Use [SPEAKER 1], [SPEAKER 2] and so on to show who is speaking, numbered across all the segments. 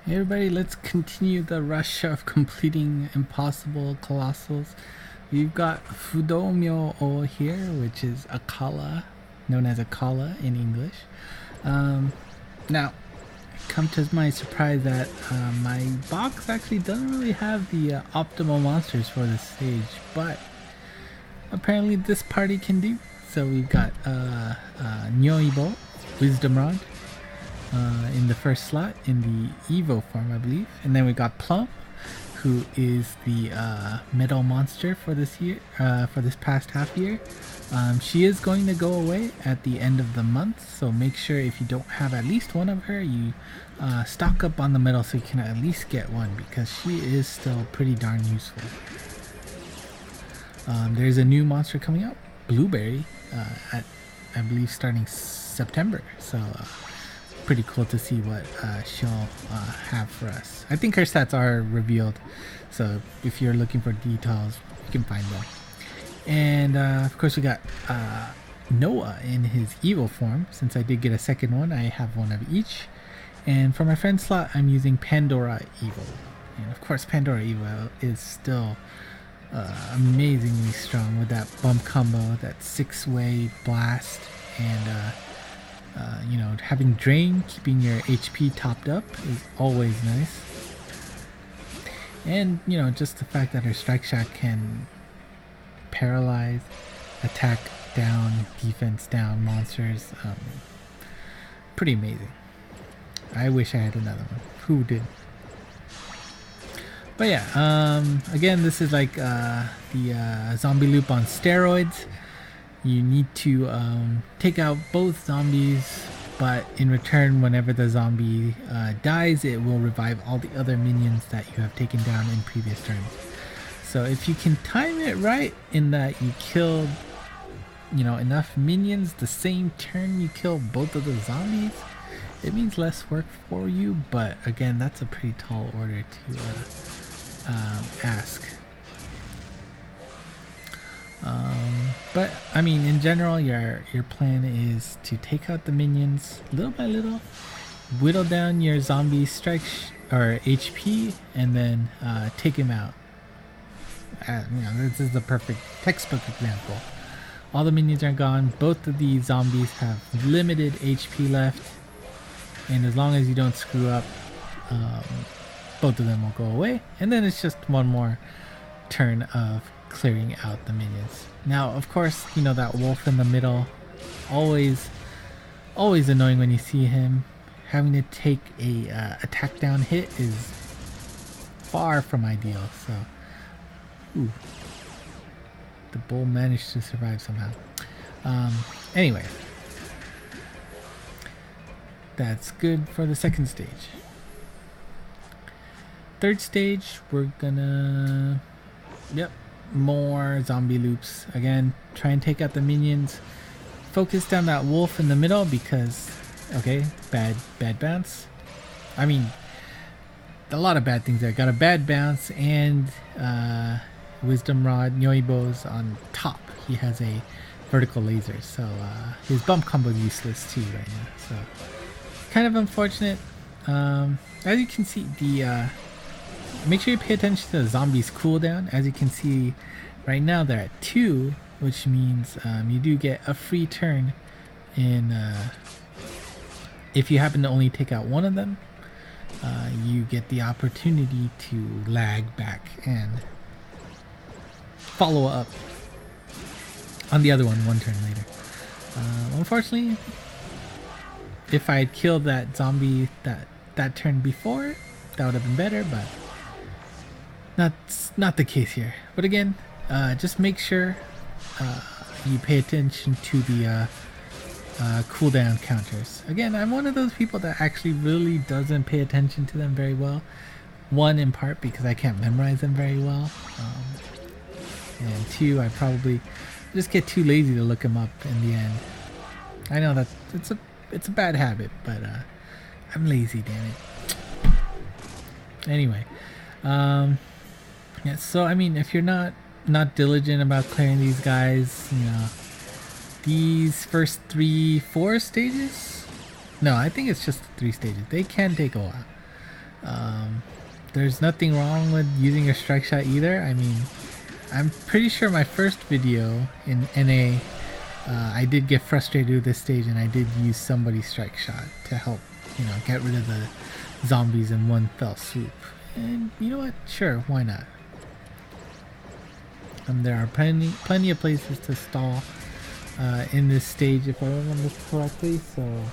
[SPEAKER 1] Hey everybody, let's continue the rush of completing impossible colossals. We've got Fudomyo here, which is Acala, known as Acala in English. Now, come to my surprise that my box actually doesn't really have the optimal monsters for this stage, but apparently this party can do. So we've got Nyoibo, Wisdom Rod, in the first slot in the Evo form, I believe. And then we got Plum, who is the metal monster for this year, for this past half year. She is going to go away at the end of the month, so make sure if you don't have at least one of her, you stock up on the metal so you can at least get one, because she is still pretty darn useful. There's a new monster coming out, Blueberry, at I believe starting September. So pretty cool to see what she'll have for us. I think her stats are revealed, so if you're looking for details, you can find them. And of course we got Noah in his evil form. Since I did get a second one, I have one of each. And for my friend slot, I'm using Pandora Evil. And of course Pandora Evil is still amazingly strong with that bump combo, that 6-way blast, and you know, having drain, keeping your HP topped up is always nice. And you know, just the fact that her strike shot can paralyze, attack down, defense down monsters, pretty amazing. I wish I had another one. Who did? But yeah, again, this is like the zombie loop on steroids. You need to take out both zombies, but in return, whenever the zombie dies, it will revive all the other minions that you have taken down in previous turns. So if you can time it right in that you kill, you know, enough minions the same turn you kill both of the zombies, it means less work for you. But again, that's a pretty tall order to ask. But I mean, in general, your plan is to take out the minions little by little, whittle down your zombie strike or HP, and then take him out. You know, this is the perfect textbook example. All the minions are gone. Both of the zombies have limited HP left, and as long as you don't screw up, both of them will go away. And then it's just one more turn of clearing out the minions. Now, of course, you know that wolf in the middle, always annoying when you see him. Having to take a attack down hit is far from ideal. So, ooh, the bull managed to survive somehow. Anyway, that's good for the second stage. Third stage, we're gonna, yep, more zombie loops. Again, try and take out the minions. Focus down that wolf in the middle because, okay, bad bounce. I mean, a lot of bad things there. Got a bad bounce and Wisdom Rod, Nyoibo's on top. He has a vertical laser, so his bump combo is useless too right now. So kind of unfortunate. As you can see, the make sure you pay attention to the zombies cooldown. As you can see right now, they're at 2, which means you do get a free turn in if you happen to only take out one of them. You get the opportunity to lag back and follow up on the other one turn later. Unfortunately, if I had killed that zombie that turn before, that would have been better, but not the case here. But again, just make sure you pay attention to the cooldown counters. Again, I'm one of those people that actually really doesn't pay attention to them very well. One, in part because I can't memorize them very well, and two, I probably just get too lazy to look them up in the end. I know that it's a bad habit, but I'm lazy, damn it. Anyway, yeah, so I mean, if you're not diligent about clearing these guys, you know, these first 3-4 stages, no, I think it's just 3 stages, they can take a while. There's nothing wrong with using your strike shot either. I mean, I'm pretty sure my first video in NA, I did get frustrated with this stage and I did use somebody's strike shot to help, you know, get rid of the zombies in one fell swoop. And you know what? Sure, why not? There are plenty of places to stall in this stage if I remember correctly, so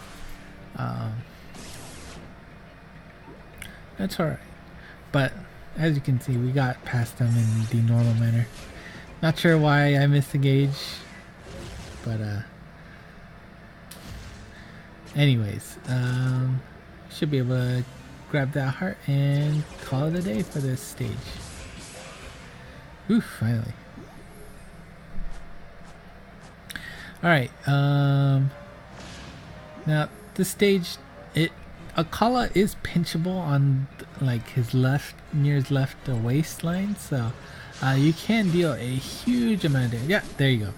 [SPEAKER 1] that's alright. But as you can see, we got past them in the normal manner. Not sure why I missed the gauge, but anyways, should be able to grab that heart and call it a day for this stage. Ooh, finally. Alright, now this stage, Acala is pinchable on like his left, near his left waistline, so you can deal a huge amount of damage. Yeah, there you go.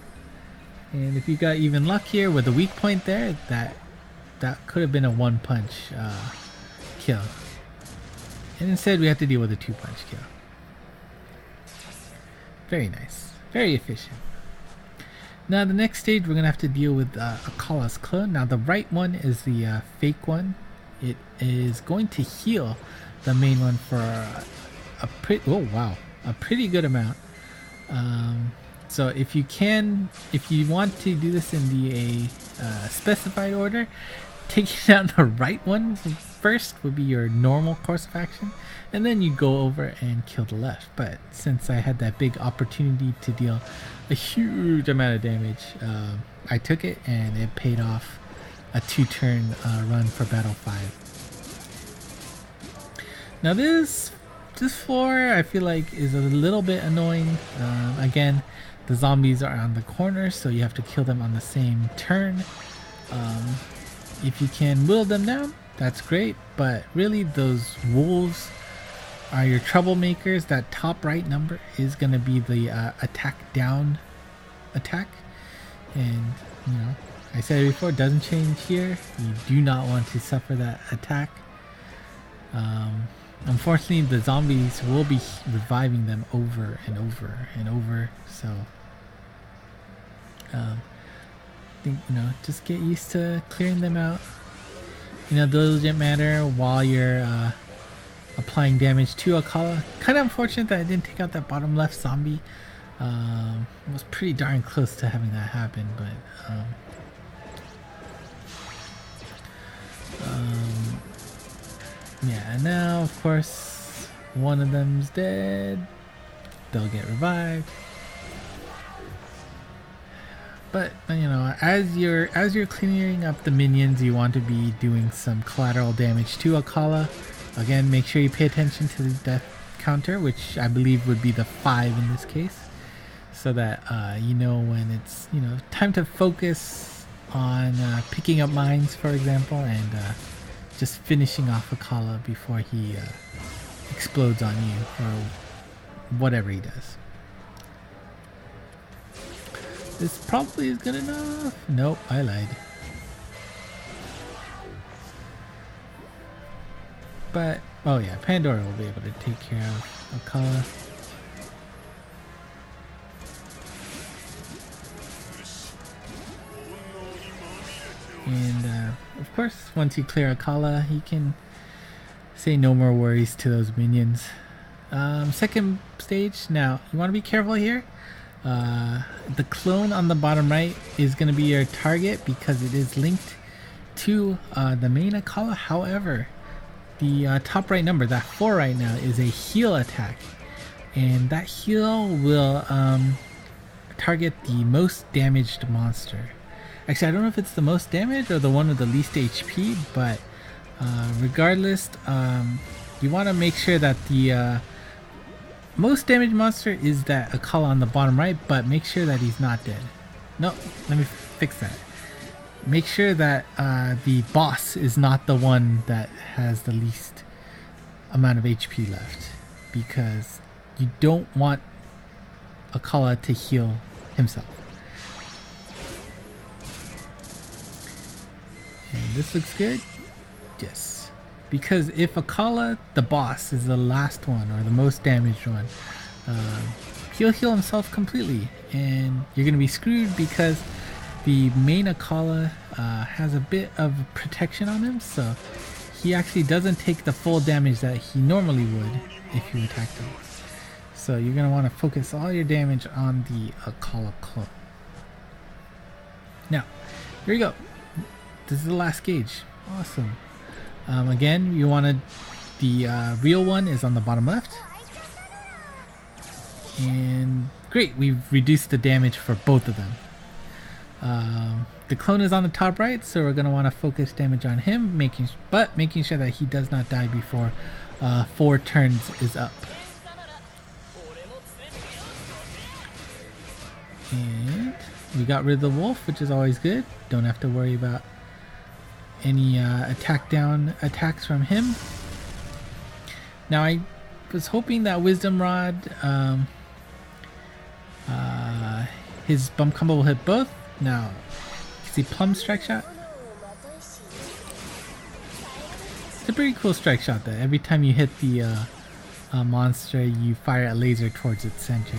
[SPEAKER 1] And if you got even luckier with the weak point there, that could have been a one punch kill. And instead we have to deal with a 2-punch kill. Very nice, very efficient. Now the next stage we're gonna have to deal with Acala's clone. Now the right one is the fake one. It is going to heal the main one for a pretty good amount. So if you want to do this in the specified order, taking down the right one first would be your normal course of action, and then you go over and kill the left. But since I had that big opportunity to deal a huge amount of damage, I took it and it paid off. A 2-turn run for battle 5. Now this floor I feel like is a little bit annoying. Again, the zombies are on the corner, so you have to kill them on the same turn. If you can whittle them down, that's great, but really those wolves are your troublemakers. That top right number is going to be the attack down attack, and you know, I said it before, it doesn't change here. You do not want to suffer that attack. Unfortunately, the zombies will be reviving them over and over and over, so I think, you know, just get used to clearing them out. You know, those didn't matter while you're applying damage to Acala. Kind of unfortunate that I didn't take out that bottom left zombie. It was pretty darn close to having that happen, but yeah, and now of course one of them's dead. They'll get revived. But you know, as you're clearing up the minions, you want to be doing some collateral damage to Acala. Again, make sure you pay attention to the death counter, which I believe would be the 5 in this case, so that you know when it's, you know, time to focus on picking up mines, for example, and just finishing off Acala before he explodes on you or whatever he does. This probably is good enough. Nope, I lied. But, oh yeah, Pandora will be able to take care of Acala. And of course, once you clear Acala, he can say no more worries to those minions. Second stage, now you want to be careful here. The clone on the bottom right is going to be your target because it is linked to the main Acala. However, the top right number, that 4 right now, is a heal attack, and that heal will target the most damaged monster. Actually, I don't know if it's the most damage or the one with the least HP, but regardless, you want to make sure that the most damaged monster is that Acala on the bottom right, but make sure that he's not dead. No, let me fix that. Make sure that the boss is not the one that has the least amount of HP left, because you don't want Acala to heal himself. And this looks good. Yes. because if Acala, the boss, is the last one or the most damaged one, he'll heal himself completely, and you're gonna be screwed because the main Acala has a bit of protection on him, so he actually doesn't take the full damage that he normally would if you attacked him. So you're gonna want to focus all your damage on the Acala clone. Now, here we go. This is the last gauge. Awesome. Again, you wanted the real one is on the bottom left. And great, we've reduced the damage for both of them. The clone is on the top right, so we're going to want to focus damage on him, making sure that he does not die before 4 turns is up. And we got rid of the wolf, which is always good. Don't have to worry about any attacks from him. Now I was hoping that Wisdom Rod, his bump combo will hit both. Now, you see Plum strike shot? It's a pretty cool strike shot though. Every time you hit the monster, you fire a laser towards its center.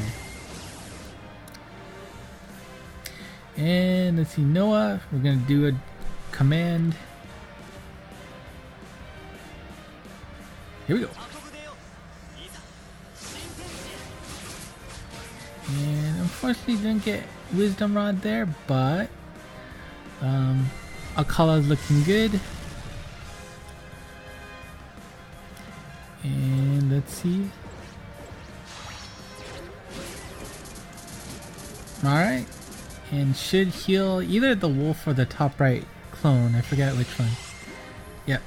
[SPEAKER 1] And let's see, Noah, we're gonna do a command. Here we go. And unfortunately didn't get Wisdom Rod there, but Acala's looking good. And let's see. Alright. And should heal either the wolf or the top right clone. I forget which one. Yep.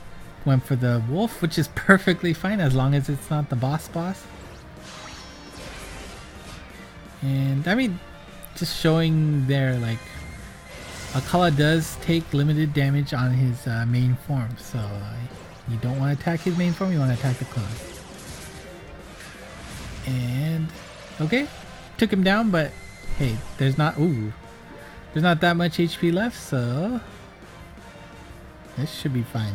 [SPEAKER 1] Went for the wolf, which is perfectly fine as long as it's not the boss. And I mean, just showing there, like, Acala does take limited damage on his main form, so you don't want to attack his main form, you want to attack the clone. And okay, took him down, but hey, there's not that much HP left, so this should be fine.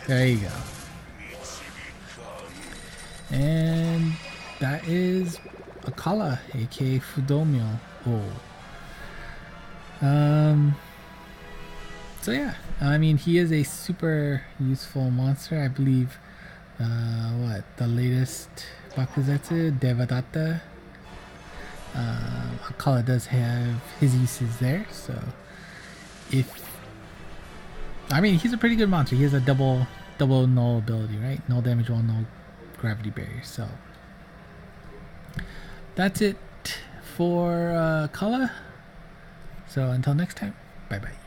[SPEAKER 1] There you go. And that is Acala, aka Fudomyo. So yeah, I mean, he is a super useful monster. I believe the latest Bakuzetsu, Devadatta, Acala does have his uses there, so I mean, he's a pretty good monster. He has a double null ability, right? Null damage, one null gravity barrier. So that's it for Acala. So until next time, bye bye.